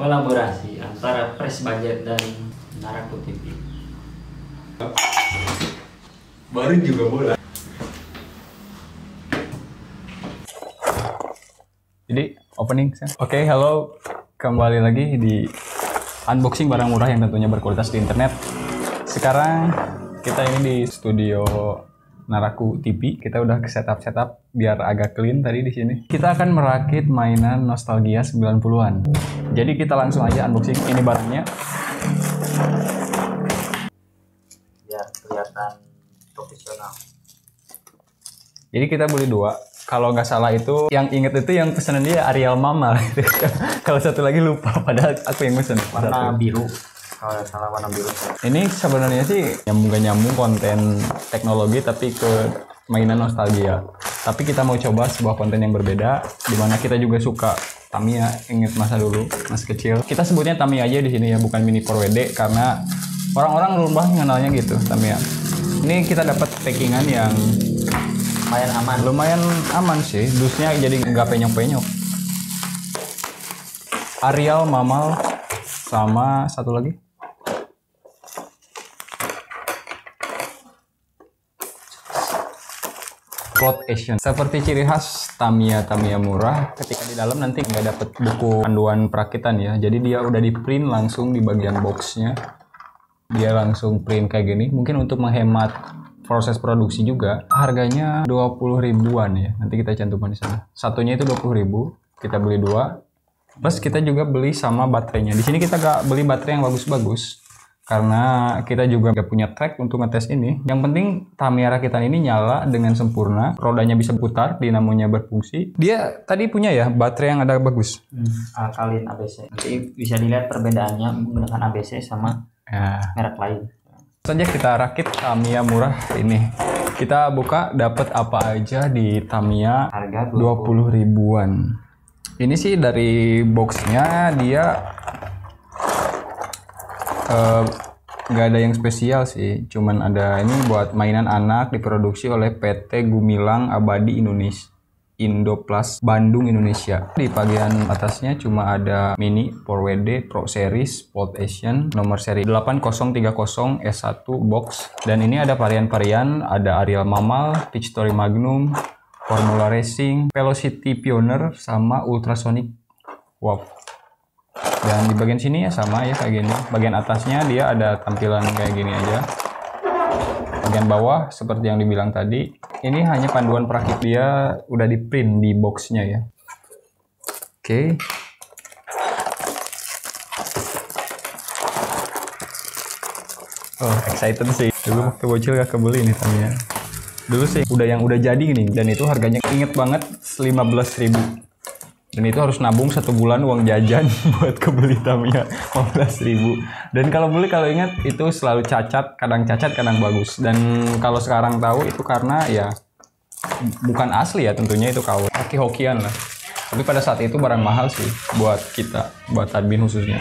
kolaborasi antara Press Budget dan Naraku TV. Baru juga bola. Jadi opening. Oke, halo, kembali lagi di unboxing barang murah yang tentunya berkualitas di internet. Sekarang kita ini di studio Naraku TV. Kita udah setup biar agak clean tadi di sini. Kita akan merakit mainan nostalgia 90-an. Jadi kita langsung aja unboxing ini barangnya. Biar kelihatan profesional. Jadi kita beli dua. Kalau nggak salah itu yang inget itu yang pesanan dia Ariel Mama. Kalau satu lagi lupa, padahal aku yang pesen. Warna biru. Kalau nggak salah warna biru. Ini sebenarnya sih nyambung konten teknologi tapi ke mainan nostalgia. Tapi kita mau coba sebuah konten yang berbeda, dimana kita juga suka Tamiya, inget masa dulu, masih kecil. Kita sebutnya Tamiya aja di sini ya, bukan Mini 4WD karena orang-orang rumah mengenalnya gitu Tamiya. Ini kita dapat packingan yang lumayan aman sih, dusnya jadi nggak penyok-penyok. Ariel Mamal sama satu lagi Plot Asian. Seperti ciri khas Tamiya murah, ketika di dalam nanti nggak dapet buku panduan perakitan ya, jadi dia udah di print langsung di bagian boxnya, dia langsung print kayak gini. Mungkin untuk menghemat proses produksi juga, harganya 20 ribuan ya, nanti kita cantumkan di sana. Satunya itu 20 ribu, kita beli dua. Plus kita juga beli sama baterainya. Di sini kita gak beli baterai yang bagus-bagus karena kita juga gak punya track untuk ngetes ini. Yang penting Tamiya rakitan ini nyala dengan sempurna, rodanya bisa putar, dinamonya berfungsi. Dia tadi punya ya baterai yang ada bagus. Alkalin ABC. Nanti bisa dilihat perbedaannya menggunakan ABC sama merek lain. Saja kita rakit Tamiya murah ini. Kita buka dapat apa aja di Tamiya, harga 20 ribuan. Ini sih dari boxnya dia nggak ada yang spesial sih, cuman ada ini buat mainan anak, diproduksi oleh PT Gumilang Abadi Indonesia Indoplas Bandung Indonesia. Di bagian atasnya cuma ada Mini 4WD Pro Series Plot Asian nomor seri 8030 S1 box, dan ini ada varian-varian, ada Ariel Mamal, Peach Story Magnum, Formula Racing, Velocity Pioneer sama Ultrasonic. Wow. Dan di bagian sini ya sama ya kayak gini. Bagian atasnya dia ada tampilan kayak gini aja. Bagian bawah seperti yang dibilang tadi, ini hanya panduan perakit, dia udah di print di boxnya ya. Oke. Oh, excited sih. Dulu waktu bocil gak kebeli nih Tamiya. Dulu sih udah jadi nih, dan itu harganya inget banget 15 ribu. Dan itu harus nabung 1 bulan uang jajan buat kebeli Tamiya 15 ribu. Dan kalau ingat itu selalu cacat kadang bagus. Dan kalau sekarang tahu itu karena ya bukan asli ya, tentunya itu KW, hoki-hokian lah. Tapi pada saat itu barang mahal sih buat kita, buat admin khususnya.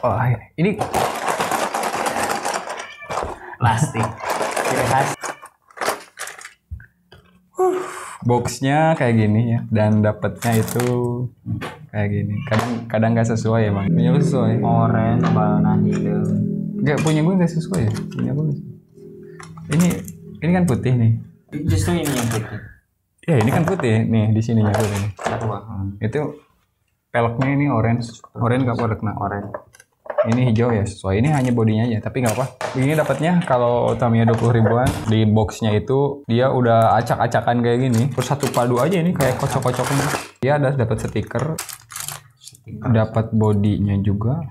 Oh, ini plastik. Ciri khas. Boxnya kayak gini ya, dan dapatnya itu kayak gini. Kadang nggak sesuai emang. Punya lu sesuai? Oranye, warna hijau. Nggak, punya gue nggak sesuai ya. Punya gue. Ini kan putih nih. Justru ini yang putih. Ya ini kan putih nih, di sininya putih nih. Itu peleknya ini orange nggak warna orange. Ini hijau ya sesuai. Ini hanya bodinya aja, tapi nggak apa. Begini dapatnya kalau Tamiya 20 ribuan. Di boxnya itu dia udah acak-acakan kayak gini. Terus satu padu aja ini kayak kocok-kocoknya. Dia ada dapat stiker. Dapat bodinya juga.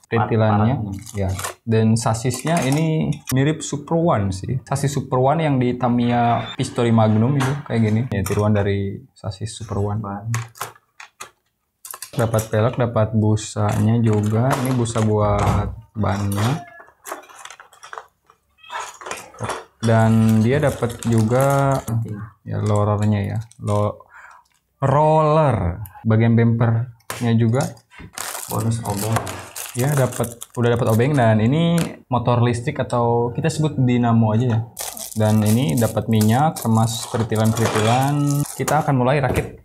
Retilannya ya. Dan sasisnya ini mirip Super One sih. Sasis Super One yang di Tamiya Peach Story Magnum itu kayak gini. Ya tiruan dari sasis Super One. Dapat pelek, dapat busanya juga. Ini busa buat bannya. Dan dia dapat juga ya rollernya ya. Roller. Bagian bumpernya juga Bonus obeng. Ya udah dapat obeng, dan ini motor listrik atau kita sebut dinamo aja ya. Dan ini dapat minyak, kemas peritilan-peritilan. Kita akan mulai rakit.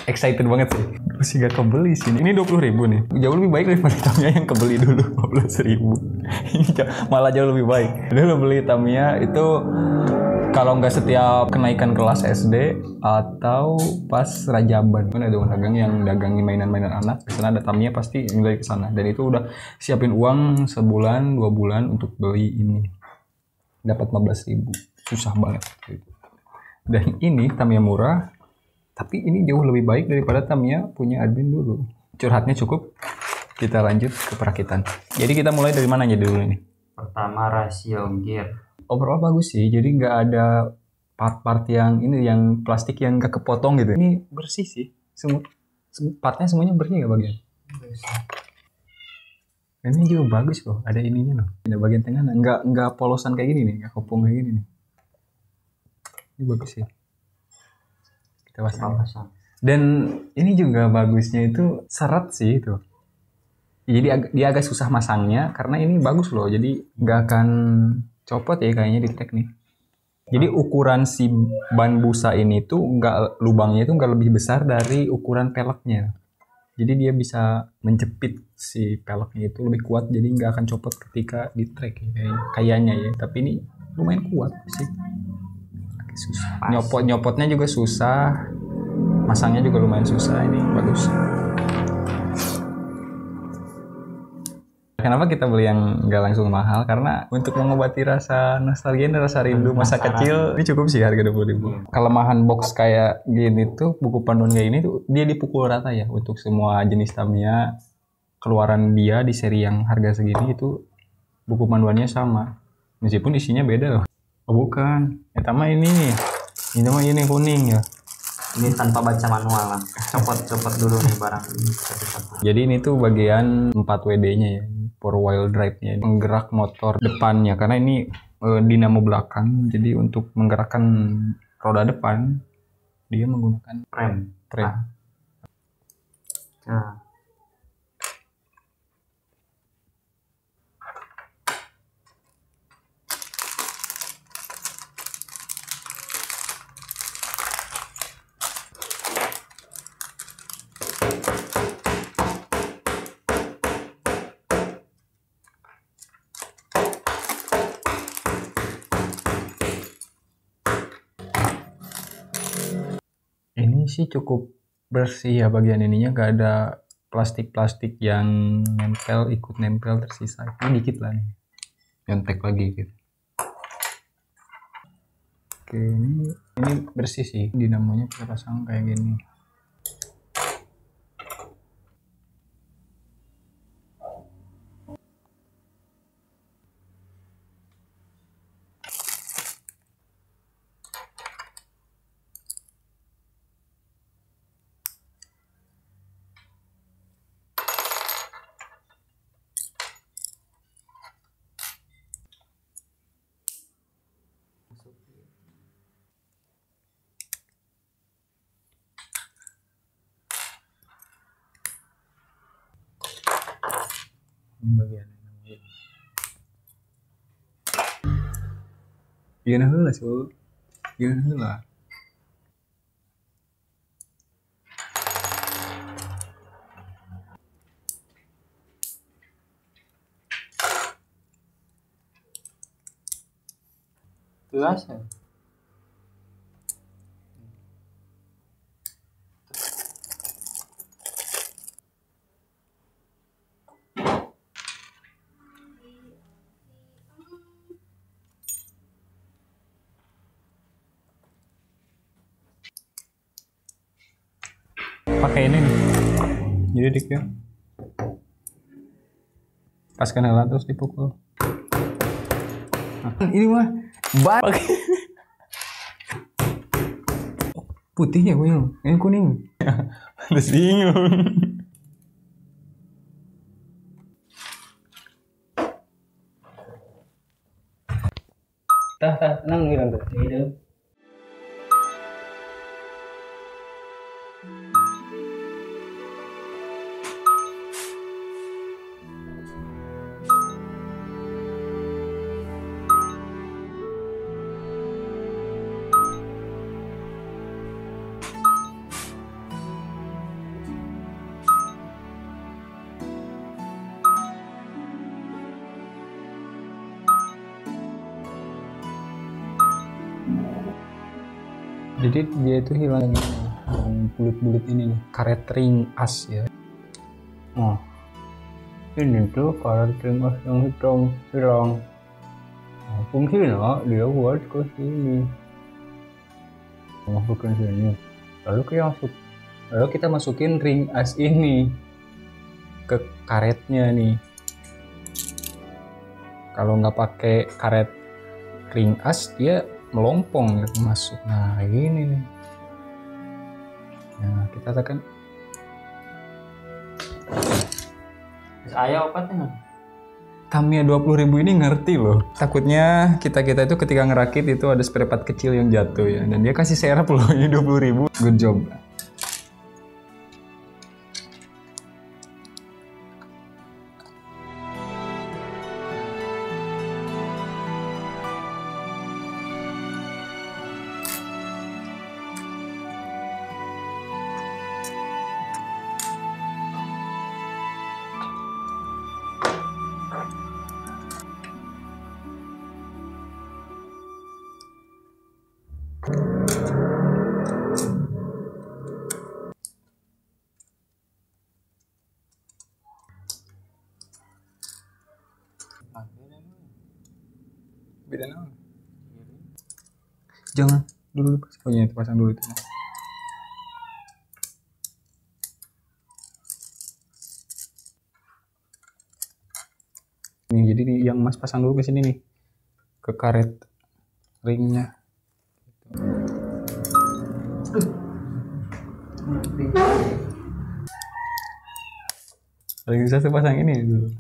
excited banget sih. Masih gak kebeli sih. Ini 20.000 nih. Jauh lebih baik daripada Tamiya yang kebeli dulu 15.000. Ini malah jauh lebih baik. Dulu beli Tamiya itu kalau nggak setiap kenaikan kelas SD atau pas Rajaban. Kan ada dagang yang dagangi mainan-mainan anak. Di sana ada Tamiya pasti yang dari ke sana. Dan itu udah siapin uang sebulan, 2 bulan untuk beli ini. Dapat 15.000. Susah banget gitu. Dan ini Tamiya murah, tapi ini jauh lebih baik daripada Tamiya punya admin dulu. Curhatnya cukup, kita lanjut ke perakitan. Jadi kita mulai dari mana aja dulu nih? Pertama rasio gear. Overall bagus sih, jadi nggak ada part-part yang ini yang plastik yang nggak kepotong gitu. Ini bersih sih, partnya semuanya bersih nggak bagian? Ini juga bagus loh, ada ininya loh. Ada bagian tengah, nggak polosan kayak gini nih, nggak kopong kayak gini nih. Ini bagus sih. Kita pasang. Dan ini juga bagusnya itu seret sih itu. Jadi dia agak susah masangnya karena ini bagus loh. Jadi nggak akan copot ya kayaknya di trek nih. Jadi ukuran si ban busa ini tuh lubangnya itu nggak lebih besar dari ukuran peleknya. Jadi dia bisa menjepit si peleknya itu lebih kuat. Jadi nggak akan copot ketika di trek ya, kayaknya ya. Tapi ini lumayan kuat sih. Susah. Nyopotnya juga susah. Masangnya juga lumayan susah. Ini bagus. Kenapa kita beli yang nggak langsung mahal? Karena untuk mengobati rasa nostalgia dan rasa rindu masa kecil, ini cukup sih harga 20.000. Kelemahan box kayak gini tuh, buku panduan kayak ini tuh, dia dipukul rata ya untuk semua jenis Tamiya. Keluaran dia di seri yang harga segini itu buku panduannya sama. Meskipun isinya beda loh. Oh bukan, ya Tama ini mah ini kuning ya. Ini tanpa baca manual lah. Copot dulu nih barang. Jadi ini tuh bagian 4 WD-nya ya. 4 wheel drive-nya, menggerak motor depannya karena ini dinamo belakang, jadi untuk menggerakkan roda depan dia menggunakan rem. Nah. Ini sih cukup bersih ya bagian ininya, gak ada plastik-plastik yang ikut nempel tersisa. Ini dikit lah nih, nyontek lagi gitu. Oke, ini bersih sih, dinamonya kita pasang kayak gini. Bagian gimana heula sih? Gimana heula? Biasa. Pakai ini nih, jadi dik ya, pas kena terus dipukul. Nah, ini mah ban putihnya kuning, ini kuning. Udah bingung. Tenang nih tante. Jadi dia itu hilang yang bulut-bulut ini nih, karet ring as ya. Oh, ini tuh karet ring as yang hilang. Nah, fungsinya dia buat ke sini, masuk ke sini. Lalu kita masukin ring as ini ke karetnya nih. Kalau nggak pakai karet ring as dia melompong gitu masuk. Nah ini nih. Nah kita tekan. Ayo apa tuh? Tamiya 20.000 ini ngerti loh. Takutnya kita itu ketika ngerakit itu ada spare part kecil yang jatuh ya. Dan dia kasih serep loh ini 20.000. Good job. Beda nama. Jangan dulu pasang. Oh iya, itu pasang dulu itu. Nih, jadi yang Mas pasang dulu ke sini nih. Ke karet ringnya. Paling bisa tuh pasang ini dulu.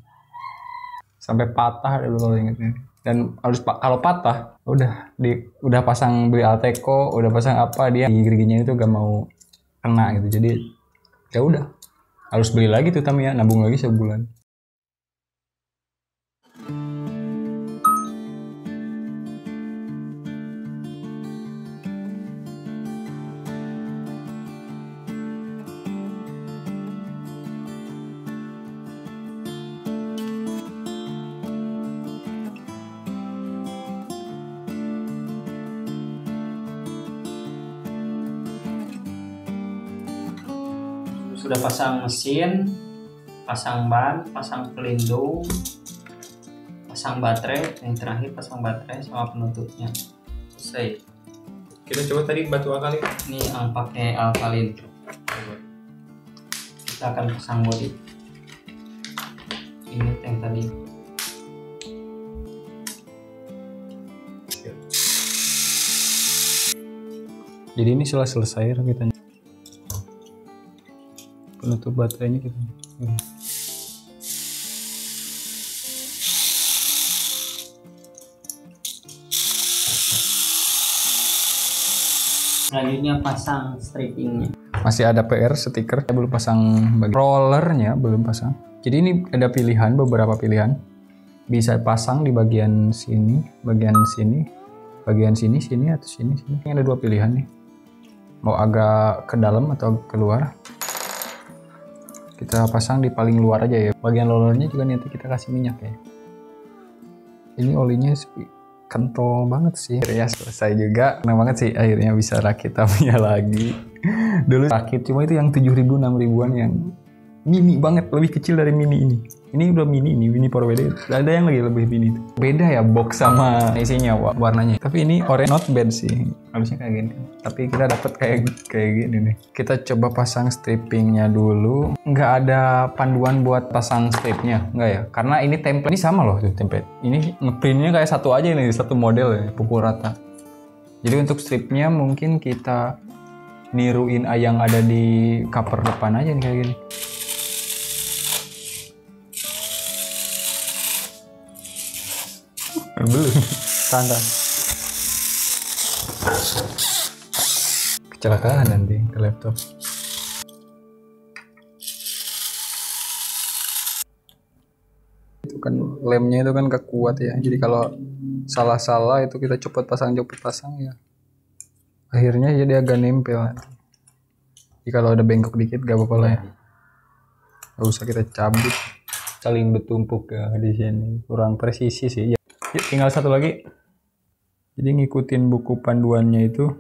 Sampai patah dulu kalau ingetnya. Dan harus kalau patah udah pasang beli Alteco, udah pasang apa, dia gigi-giginya itu gak mau kena gitu. Jadi ya udah harus beli lagi tuh Tamiya, nabung lagi sebulan. Sudah pasang mesin, pasang ban, pasang pelindung, pasang baterai, yang terakhir pasang baterai sama penutupnya. Selesai. Kita coba tadi batu alkalin. Ini yang pakai alkalin. Kita akan pasang bodi. Ini yang tadi. Jadi ini sudah selesai rakitannya. Penutup baterainya gitu. Selanjutnya pasang strippingnya. Masih ada PR stiker, belum pasang rollernya, belum pasang. Jadi ini ada pilihan, beberapa pilihan. Bisa pasang di bagian sini, bagian sini, sini atau sini. Ini ada dua pilihan nih. Mau agak ke dalam atau keluar. Kita pasang di paling luar aja ya. Bagian rollernya juga nanti kita kasih minyak ya. Ini olinya kental banget sih. Akhirnya selesai juga. Senang banget sih akhirnya bisa rakit Tamiya lagi. Dulu rakit cuma itu yang 7.000 6.000-an yang mini banget, lebih kecil dari mini ini. Ini udah mini Power WD. Ada yang lagi lebih mini tuh. Beda ya box sama isinya warnanya. Tapi ini orange not bad sih. Harusnya kayak gini. Tapi kita dapat kayak gini nih. Kita coba pasang strippingnya dulu. Nggak ada panduan buat pasang stripnya, nggak ya? Karena ini template ini sama loh tuh template. Ini ngeprintnya kayak satu aja nih, satu model ya, pukul rata. Jadi untuk stripnya mungkin kita niruin yang ada di cover depan aja nih kayak gini. Belum tanda kecelakaan nanti ke laptop. Itu kan lemnya itu kan gak kuat ya, jadi kalau salah itu kita copot pasang ya akhirnya jadi agak nempel. Jadi kalau ada bengkok dikit gak apa-apa lah ya, gak usah kita cabut. Saling bertumpuk ya di sini, kurang presisi sih ya. Tinggal satu lagi. Jadi ngikutin buku panduannya itu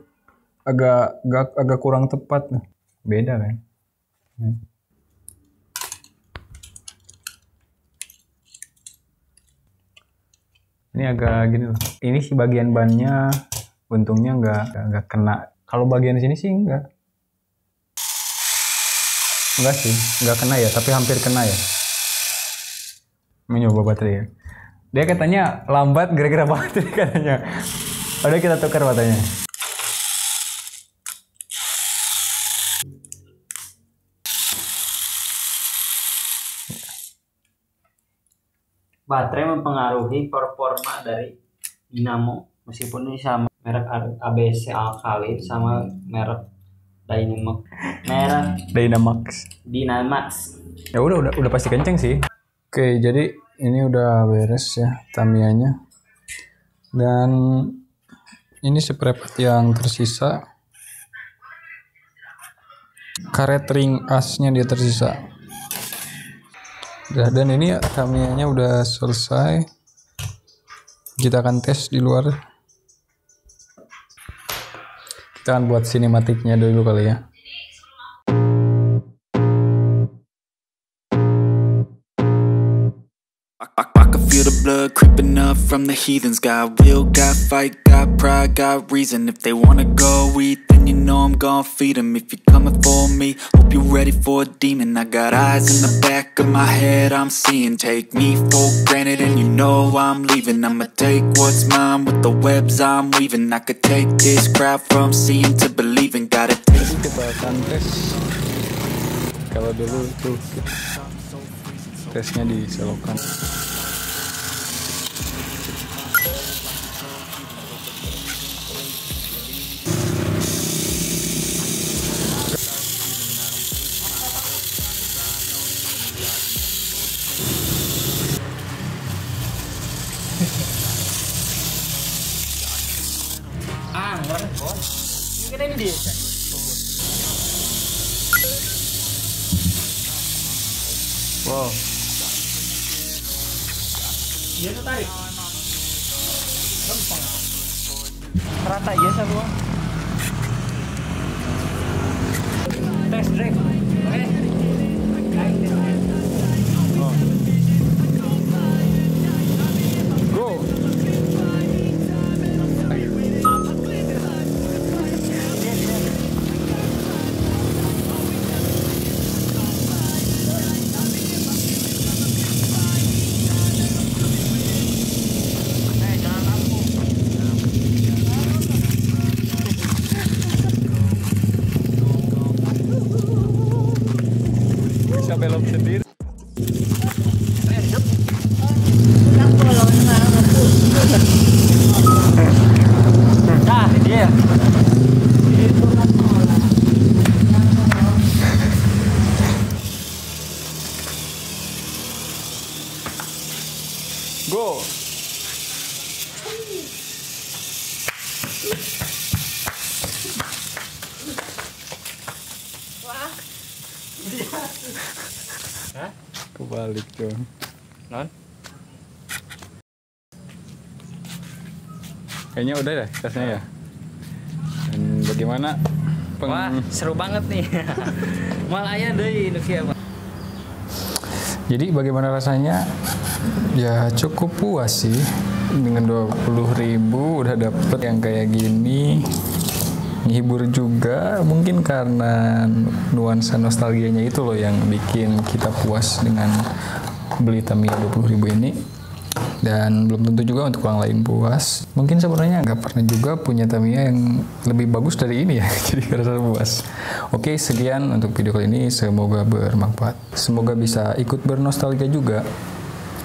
agak kurang tepat. Beda kan? Ini agak gini loh. Ini sih bagian bannya untungnya nggak kena. Kalau bagian sini sih enggak sih, nggak kena ya, tapi hampir kena ya. Mencoba baterai ya. Dia katanya lambat gara-gara baterai katanya. Udah kita tukar baterainya. Baterai mempengaruhi performa dari dinamo, meskipun ini sama merek ABC Alkalit sama merek Dynamax. Ya udah pasti kenceng sih. Oke, jadi ini udah beres ya Tamiya-nya. Dan ini seperempat yang tersisa. Karet ring asnya dia tersisa. Dan ini Tamiya-nya udah selesai. Kita akan tes di luar. Kita akan buat sinematiknya dulu kali ya. I can feel the blood creeping up from the heathens. Got will, got fight, got pride, got reason. If they wanna go eat, then you know I'm gon' feed them. If you're coming for me, hope you're ready for a demon. I got eyes in the back of my head, I'm seeing. Take me for granted and you know I'm leaving. I'ma take what's mine with the webs I'm weaving. I could take this crowd from seeing to believing. Got it. Kita akan tes. Kalau dulu tuh tesnya di selokan. Ini dia. Wow. Dia tuh tarik. Gampang. Rata ya semua. Test drive. Oke. Go. Bisa belok sendiri. Nah, dia. Go. Kebalik dong. Non. Kayaknya udah deh tesnya ya. Dan bagaimana? Wah, seru banget nih. Malaya deui nu kieu, Pak. Jadi bagaimana rasanya? Ya cukup puas sih. Dengan 20.000 udah dapet yang kayak gini. Ngehibur juga, mungkin karena nuansa nostalgianya itu loh yang bikin kita puas dengan beli Tamiya 20.000 ini. Dan belum tentu juga untuk orang lain puas. Mungkin sebenarnya nggak pernah juga punya Tamiya yang lebih bagus dari ini ya. Jadi ngerasa puas. Oke, sekian untuk video kali ini. Semoga bermanfaat. Semoga bisa ikut bernostalgia juga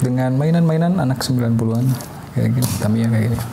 dengan mainan-mainan anak 90-an kayak gini, Tamiya kayak gini.